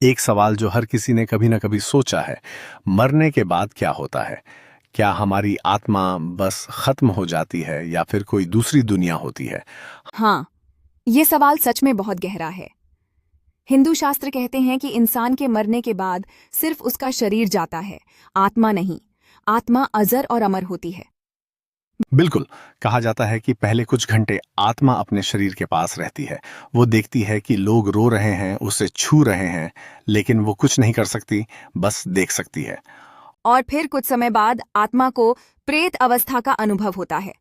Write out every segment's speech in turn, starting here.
एक सवाल जो हर किसी ने कभी ना कभी सोचा है, मरने के बाद क्या होता है? क्या हमारी आत्मा बस खत्म हो जाती है या फिर कोई दूसरी दुनिया होती है? हाँ, ये सवाल सच में बहुत गहरा है। हिंदू शास्त्र कहते हैं कि इंसान के मरने के बाद सिर्फ उसका शरीर जाता है, आत्मा नहीं। आत्मा अजर और अमर होती है। बिल्कुल। कहा जाता है कि पहले कुछ घंटे आत्मा अपने शरीर के पास रहती है। वो देखती है कि लोग रो रहे हैं, उसे छू रहे हैं, लेकिन वो कुछ नहीं कर सकती, बस देख सकती है। और फिर कुछ समय बाद आत्मा को प्रेत अवस्था का अनुभव होता है।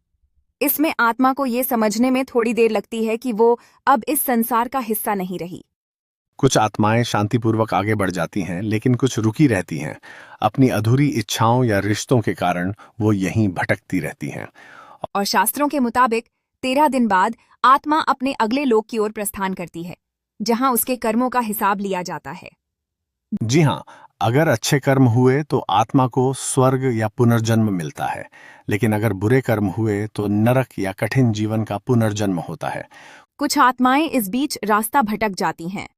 इसमें आत्मा को ये समझने में थोड़ी देर लगती है कि वो अब इस संसार का हिस्सा नहीं रही। कुछ आत्माएं शांतिपूर्वक आगे बढ़ जाती हैं, लेकिन कुछ रुकी रहती हैं। अपनी अधूरी इच्छाओं या रिश्तों के कारण वो यहीं भटकती रहती हैं। और शास्त्रों के मुताबिक 13 दिन बाद आत्मा अपने अगले लोक की ओर प्रस्थान करती है, जहां उसके कर्मों का हिसाब लिया जाता है। जी हाँ, अगर अच्छे कर्म हुए तो आत्मा को स्वर्ग या पुनर्जन्म मिलता है, लेकिन अगर बुरे कर्म हुए तो नरक या कठिन जीवन का पुनर्जन्म होता है। कुछ आत्माएं इस बीच रास्ता भटक जाती हैं।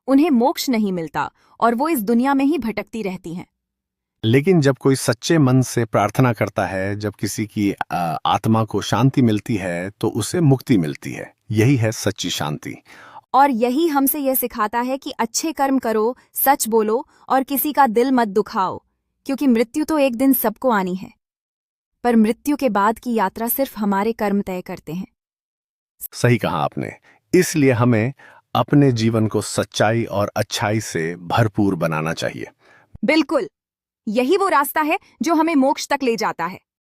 उन्हें मोक्ष नहीं मिलता और वो इस दुनिया में ही भटकती रहती हैं। लेकिन जब कोई सच्चे मन से प्रार्थना करता है, जब किसी की आत्मा को शांति मिलती है, तो उसे मुक्ति मिलती है। यही है सच्ची शांति। और यही हमसे यह सिखाता है कि अच्छे कर्म करो, सच बोलो और किसी का दिल मत दुखाओ, क्योंकि मृत्यु तो एक दिन सबको आनी है। पर मृत्यु के बाद की यात्रा सिर्फ हमारे कर्म तय करते हैं। सही कहा आपने। इसलिए हमें अपने जीवन को सच्चाई और अच्छाई से भरपूर बनाना चाहिए। बिल्कुल, यही वो रास्ता है जो हमें मोक्ष तक ले जाता है।